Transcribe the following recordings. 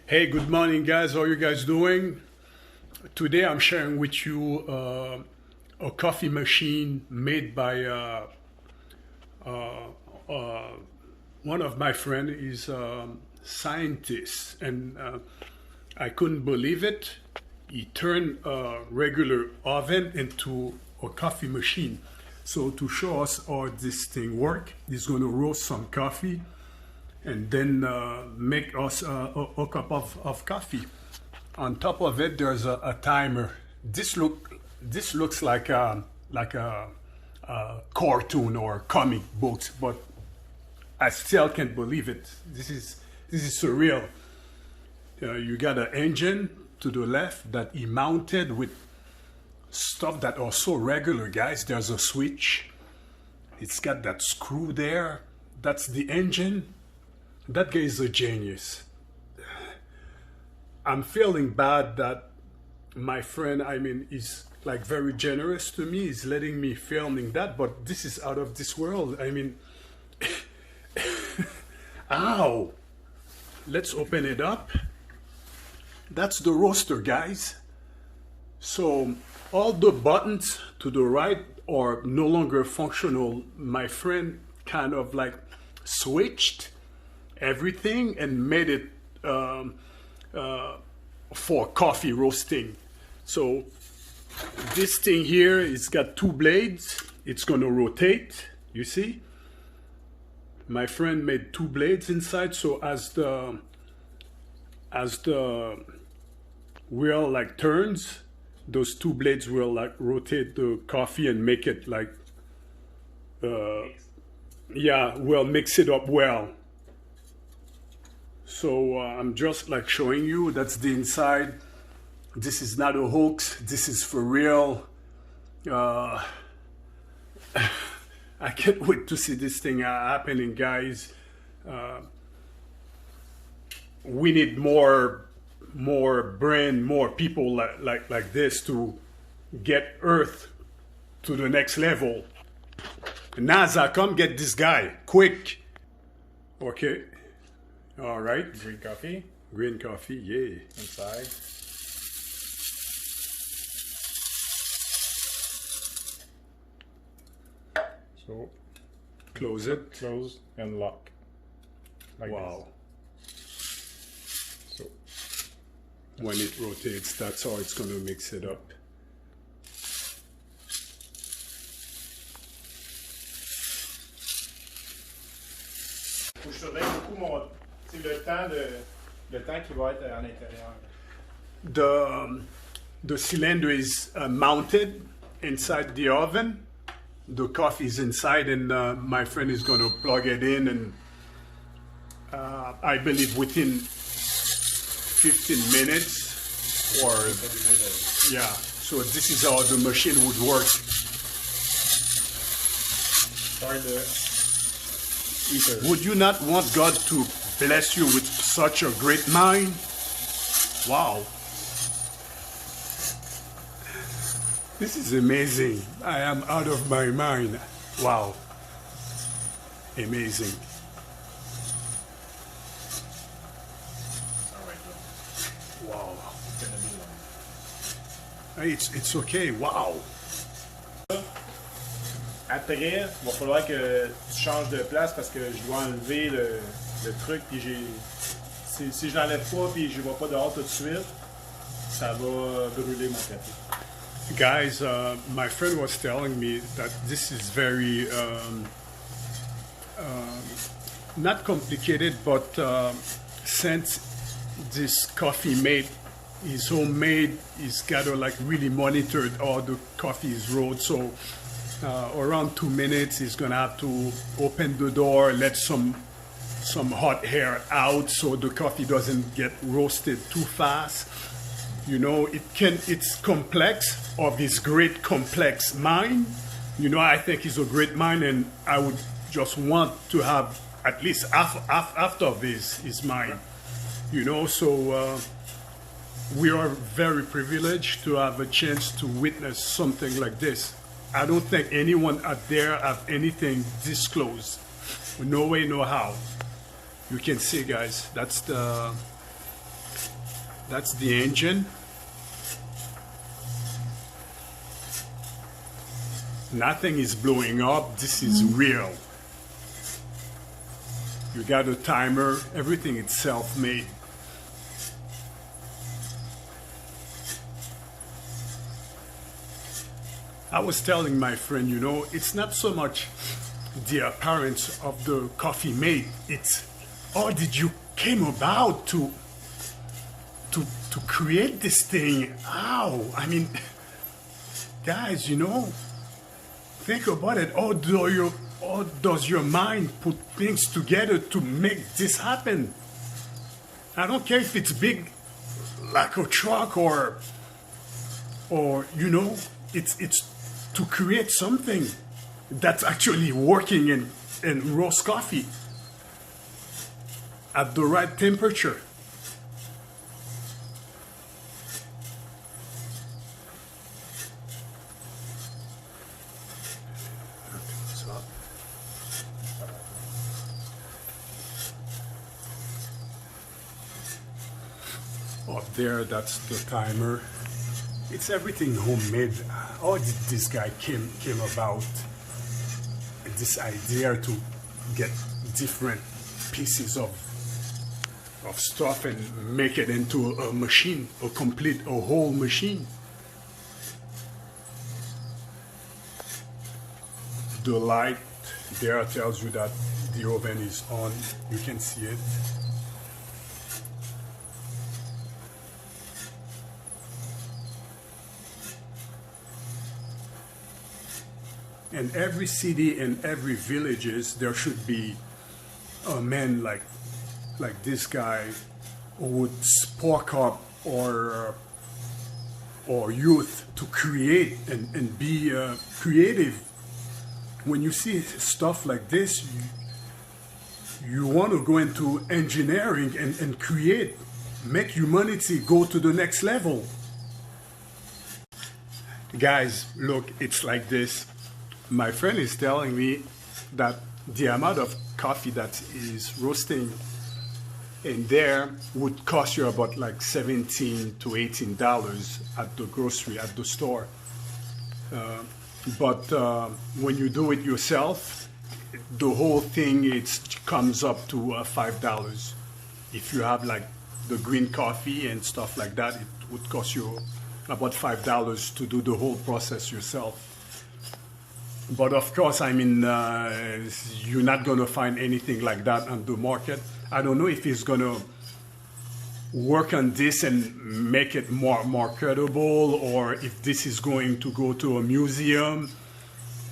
Hey, good morning, guys. How are you guys doing? Today I'm sharing with you a coffee machine made by one of my friends. Is a scientist, and I couldn't believe it. He turned a regular oven into a coffee machine. So to show us how this thing works, he's going to roast some coffee and then make us a cup of coffee. On top of it, there's a timer. This looks like a cartoon or comic books, but I still can't believe it. This is surreal. You got an engine to the left that he mounted with stuff that are so regular, guys. There's a switch. It's got that screw there. That's the engine. That guy is a genius. I'm feeling bad that my friend, is like very generous to me. He's letting me filming that, but this is out of this world. Ow! Let's open it up. That's the roaster, guys. So all the buttons to the right are no longer functional. My friend kind of like switched everything and made it for coffee roasting. So this thing here, it's got two blades. It's going to rotate, you see. My friend made two blades inside, so as the wheel like turns, those two blades will like rotate the coffee and make it like will mix it up well. So I'm just like showing you, that's the inside. This is not a hoax, this is for real. I can't wait to see this thing happening, guys. We need more people like this to get Earth to the next level. NASA, come get this guy, quick. Okay. All right. Green coffee. Green coffee, yeah. Inside. So close it. Close and lock. Like wow. This. So when it rotates, that's how it's going to mix it up. Faut que je surveille beaucoup le temps qui va être à l'intérieur. The cylinder is mounted inside the oven. The coffee is inside, and my friend is going to plug it in, and I believe within 15 minutes or yeah. So this is how the machine would work. Start the heater. Would you not want God to bless you with such a great mind? Wow. This is amazing. I am out of my mind. Wow. Amazing. Wow. It's okay. Wow. Après, il va falloir que tu changes de place parce que je dois enlever le truc. Puis si je l'enlève pas puis je ne vais pas dehors tout de suite, ça va brûler mon café. Guys, my friend was telling me that this is very not complicated, but since this coffee made is homemade, he's got to like really monitor all the coffee is rolled. So around 2 minutes, he's gonna have to open the door, let some hot air out so the coffee doesn't get roasted too fast. You know, it's complex of his great complex mind. You know, I think he's a great mind, and I would just want to have at least half of his mind. You know, so we are very privileged to have a chance to witness something like this. I don't think anyone out there have anything this close. No way, no how. You can see, guys, that's the That's the engine. Nothing is blowing up. This is real. You got a timer. Everything is self-made. I was telling my friend, you know, it's not so much the appearance of the coffee made. It's how did you came about to create this thing? How? I mean, guys, you know, think about it. How does your mind put things together to make this happen? I don't care if it's big, like a truck, or you know, it's to create something that's actually working in roast coffee at the right temperature. Up there, that's the timer. It's everything homemade. How did this guy came about this idea to get different pieces of stuff and make it into a machine, a whole machine? The light there tells you that the oven is on. You can see it. In every city and every villages, there should be a man like this guy who would spark up or youth to create and be creative. When you see stuff like this, you want to go into engineering and create, make humanity go to the next level. Guys, look, it's like this. My friend is telling me that the amount of coffee that is roasting in there would cost you about like $17 to $18 at at the store. But when you do it yourself, the whole thing comes up to $5. If you have like the green coffee and stuff like that, it would cost you about $5 to do the whole process yourself. But of course, I mean, you're not going to find anything like that on the market. I don't know if he's going to work on this and make it more marketable, or if this is going to go to a museum,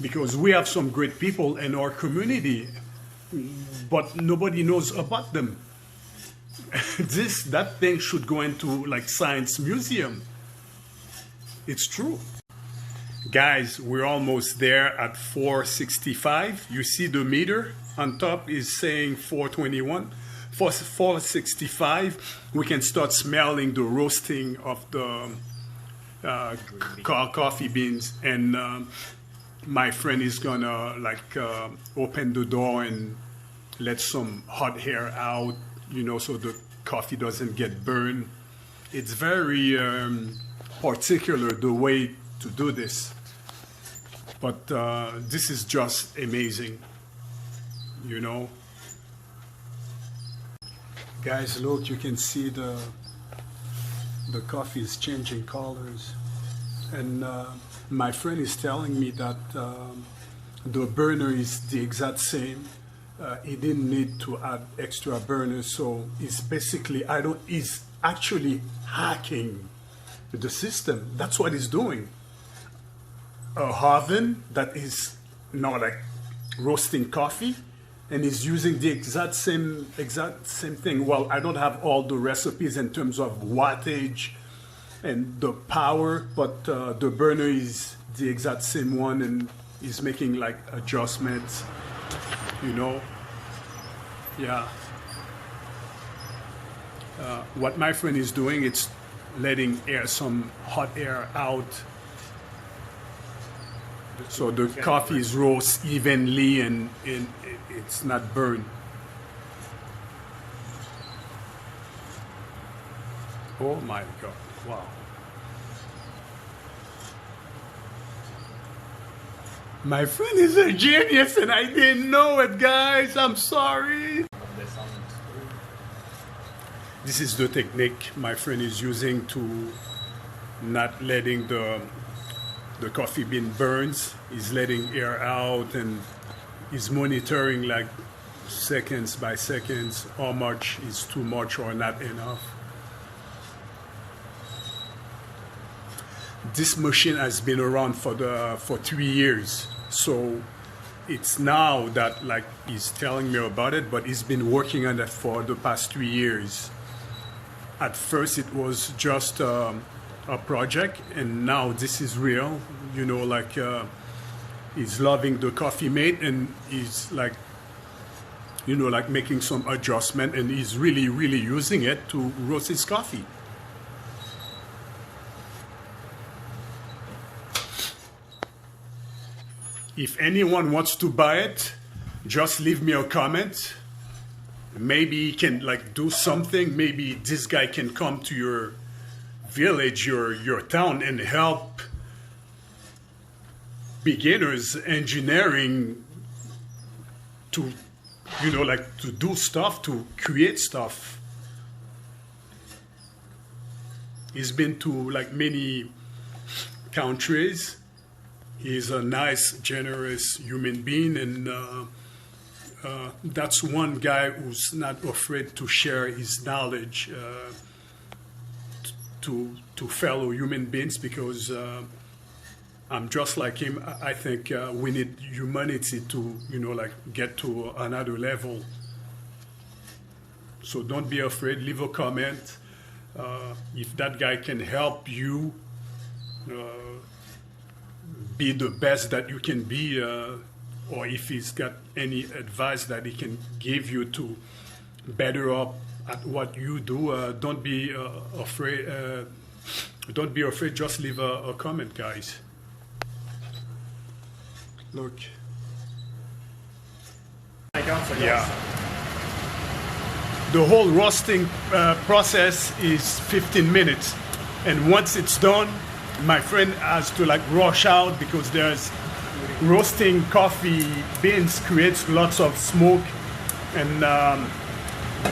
because we have some great people in our community, but nobody knows about them. That thing should go into like science museum. It's true. Guys, we're almost there at 465. You see the meter on top is saying 421. 465, we can start smelling the roasting of the coffee beans, and my friend is gonna like open the door and let some hot air out, you know, so the coffee doesn't get burned. It's very particular the way to do this, but this is just amazing, you know. Guys, look, you can see the coffee is changing colors, and my friend is telling me that the burner is the exact same. He didn't need to add extra burners, so it's basically he's actually hacking the system. That's what he's doing. A oven that is not like roasting coffee, and he's using the exact same thing. Well, I don't have all the recipes in terms of wattage and the power, but the burner is the exact same one, and he's making like adjustments, you know. Yeah. What my friend is doing, it's letting some hot air out, so the coffee is roast evenly and it's not burned. Oh my God, wow. My friend is a genius and I didn't know it, guys. I'm sorry. This is the technique my friend is using to not letting the coffee bean burns. He's letting air out and he's monitoring like seconds by seconds how much is too much or not enough. This machine has been around for 3 years, so it's now that like he's telling me about it, but he's been working on it for the past 3 years. At first it was just a project, and now this is real. You know, like he's loving the coffee mate, and he's like, you know, like making some adjustment, and he's really using it to roast his coffee. If anyone wants to buy it, just leave me a comment. Maybe he can like do something. Maybe this guy can come to your village, your town, and help beginners engineering to, you know, like to do stuff, to create stuff. He's been to like many countries. He's a nice, generous human being, and that's one guy who's not afraid to share his knowledge to fellow human beings, because I'm just like him. I think we need humanity to, you know, like get to another level. So don't be afraid. Leave a comment. If that guy can help you be the best that you can be, or if he's got any advice that he can give you to better up at what you do, don't be afraid. Don't be afraid. Just leave a comment, guys. Look. Yeah. The whole roasting process is 15 minutes, and once it's done, my friend has to like rush out, because there's roasting coffee beans creates lots of smoke, and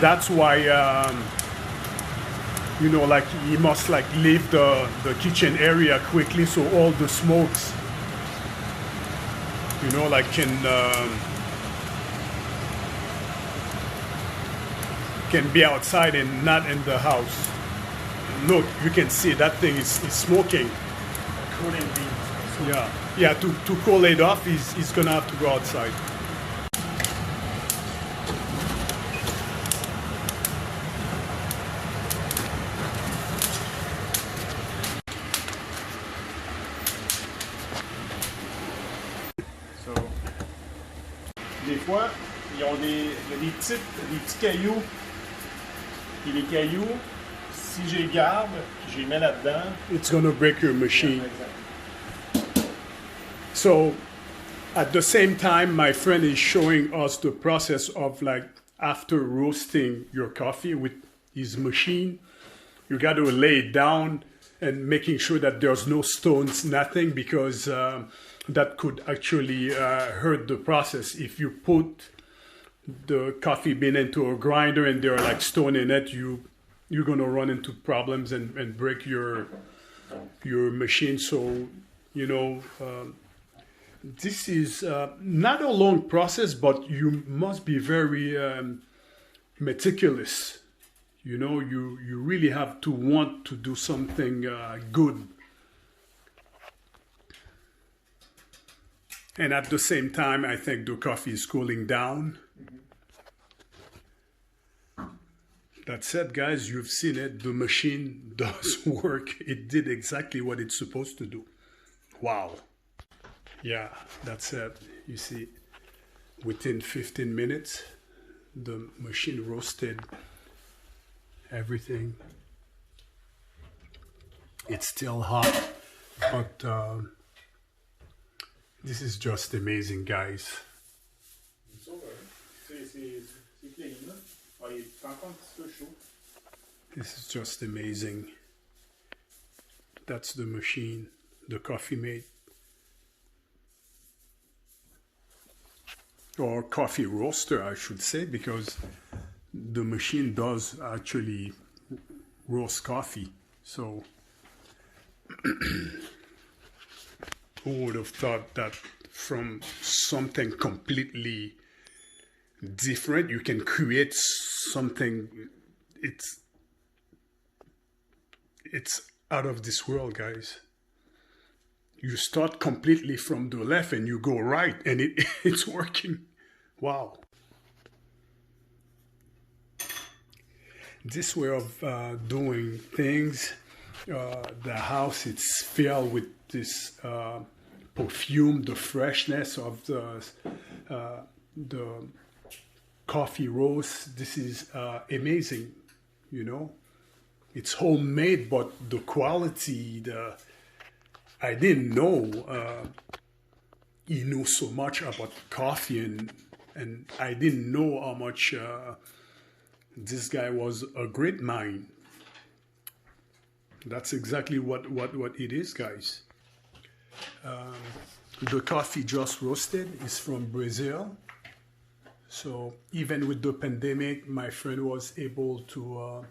that's why you know, like he must like leave the kitchen area quickly, so all the smokes, you know, like can be outside and not in the house. Look, you can see that thing is smoking. Cooling beans. Yeah, to cool it off, he's gonna have to go outside. So, des fois, il y a des petits cailloux. Et les cailloux, si je les garde, je les mets là-dedans, it's gonna break your machine. So at the same time, my friend is showing us the process of like after roasting your coffee with his machine, you got to lay it down and making sure that there's no stones, nothing, because that could actually hurt the process. If you put the coffee bean into a grinder and there are like stone in it, you're gonna run into problems and break your machine. So, you know, this is not a long process, but you must be very meticulous. You know, you really have to want to do something good. And at the same time, I think the coffee is cooling down. That's it, guys. You've seen it. The machine does work. It did exactly what it's supposed to do. Wow. Yeah, that's it. You see, within 15 minutes, the machine roasted everything. It's still hot, but this is just amazing, guys. C'est clean, là. Ah, il est encore un petit peu chaud. This is just amazing. That's the machine, the coffee mate. Or coffee roaster, I should say, because the machine does actually roast coffee. So who would have thought that from something completely different you can create something? It's out of this world, guys. You start completely from the left and you go right, and it's working. Wow. This way of doing things, the house, it's filled with this perfume, the freshness of the coffee roast. This is amazing, you know. It's homemade, but the quality, I didn't know he knew so much about coffee, and I didn't know how much this guy was a great mind. That's exactly what it is, guys. The coffee just roasted is from Brazil. So even with the pandemic, my friend was able to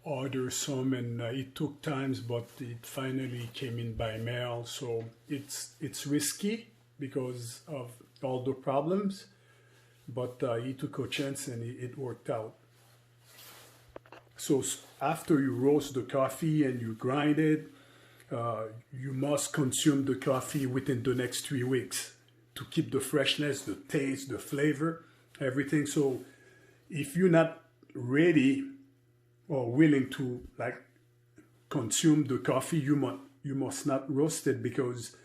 order some, and it took times, but it finally came in by mail. So it's risky because of all the problems, but he took a chance and it worked out. So after you roast the coffee and you grind it, you must consume the coffee within the next 3 weeks to keep the freshness, the taste, the flavor, everything. So if you're not ready or willing to like consume the coffee, you must not roast it, because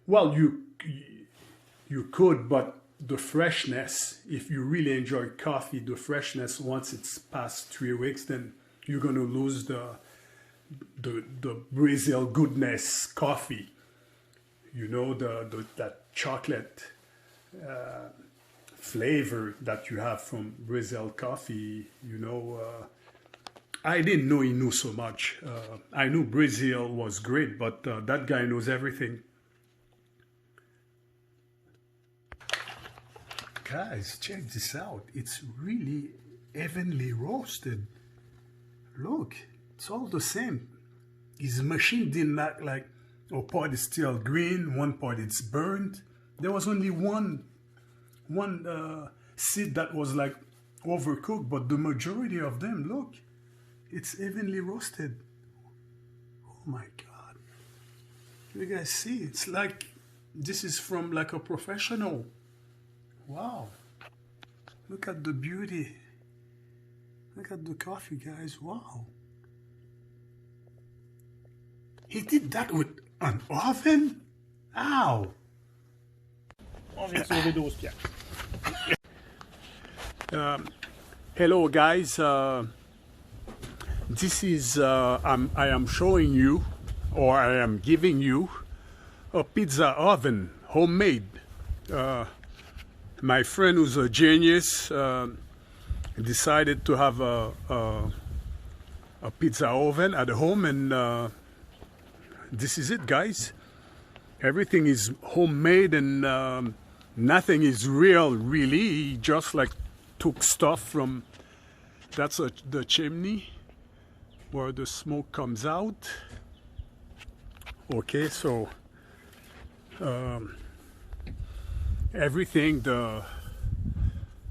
well, you could, but the freshness, if you really enjoy coffee, the freshness, once it's past 3 weeks, then you're going to lose the Brazil goodness coffee, you know, that chocolate flavor that you have from Brazil coffee, you know. I didn't know he knew so much. I knew Brazil was great, but that guy knows everything. Guys, check this out. It's really evenly roasted. Look, it's all the same. His machine didn't act like, oh, part is still green, one part is burnt. There was only one seed that was like overcooked, but the majority of them, look, it's evenly roasted. Oh my God. You guys see, it's like, this is from like a professional. Wow. Look at the beauty. Look at the coffee, guys. Wow. He did that with an oven? Ow. On vient de sauver 12 piastres. Hello, guys. This is, I am showing you, or I am giving you, a pizza oven, homemade. My friend, who's a genius, decided to have a pizza oven at home, and this is it, guys. Everything is homemade, and nothing is real, really. He just like took stuff from, that's the chimney where the smoke comes out. Okay, so everything, the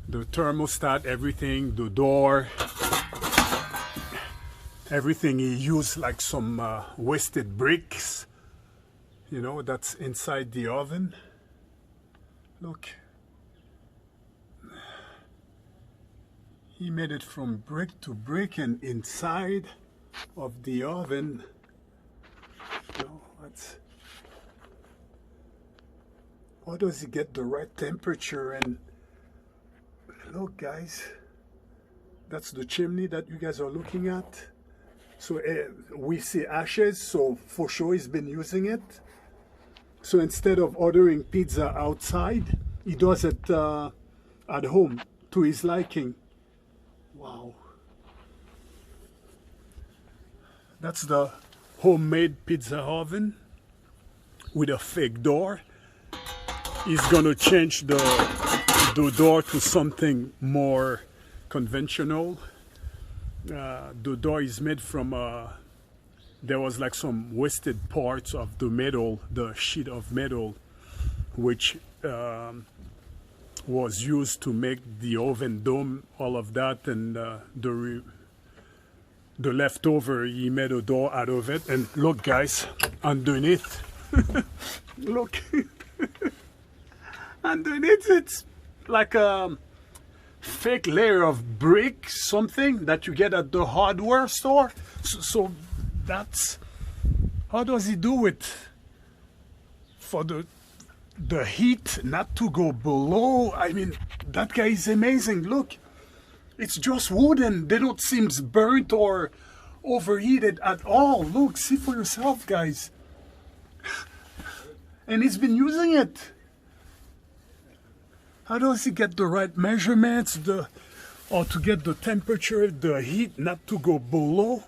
thermostat, everything, the door, everything, he used like some wasted bricks, you know, that's inside the oven. Look, he made it from brick to brick, and inside of the oven, you know, how does he get the right temperature? And look, guys, that's the chimney that you guys are looking at. So we see ashes, so for sure he's been using it. So instead of ordering pizza outside, he does it at home to his liking. Wow. That's the homemade pizza oven with a fake door. He's gonna change the door to something more conventional. The door is made from there was like some wasted parts of the metal, the sheet of metal, which was used to make the oven dome, all of that, and the leftover, he made a door out of it. And look, guys, underneath, look, underneath it's like a fake layer of brick, something that you get at the hardware store. So that's, how does he do it? For the heat not to go below. I mean, that guy is amazing. Look, it's just wooden. They don't seem burnt or overheated at all. Look, see for yourself, guys. And he's been using it. How does he get the right measurements, or to get the temperature, the heat not to go below?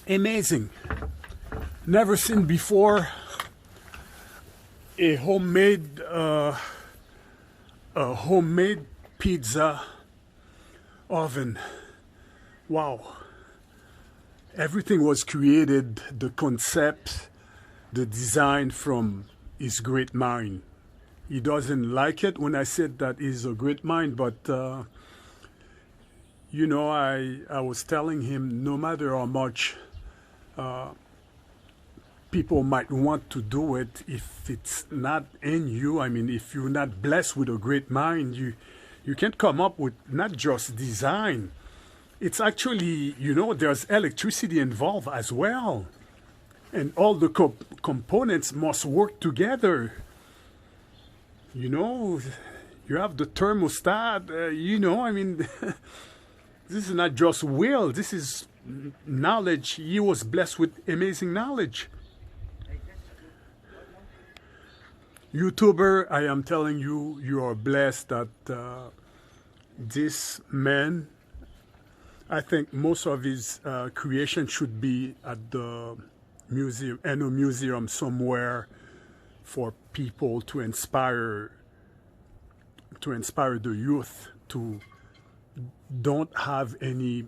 Amazing. Never seen before a homemade pizza oven. Wow. Everything was created, the concept, the design, from his great mind. He doesn't like it when I said that he's a great mind, but you know, I was telling him, no matter how much people might want to do it, if it's not in you, I mean, if you're not blessed with a great mind, you can't come up with not just design. It's actually, you know, there's electricity involved as well. And all the components must work together. You know, you have the thermostat, you know, I mean, this is not just will, this is knowledge. He was blessed with amazing knowledge. YouTuber, I am telling you, you are blessed that this man, I think most of his creation should be at the museum, in a museum somewhere, for people to inspire the youth to don't have any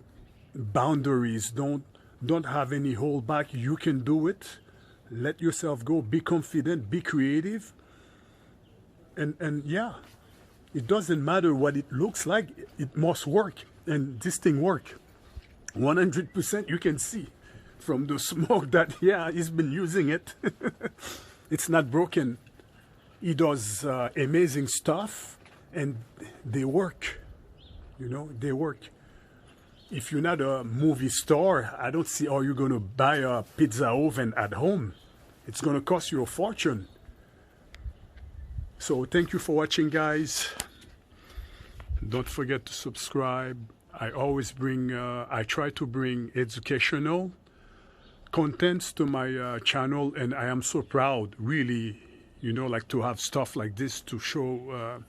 boundaries, don't have any hold back. You can do it. Let yourself go. Be confident. Be creative. And yeah, it doesn't matter what it looks like. It must work, and this thing work. 100%. You can see from the smoke that he's been using it. It's not broken. He does amazing stuff, and they work. You know, they work. If you're not a movie star, I don't see how you're going to buy a pizza oven at home. It's going to cost you a fortune. So thank you for watching, guys. Don't forget to subscribe. I always bring, I try to bring educational contents to my channel, and I am so proud, really, you know, like to have stuff like this to show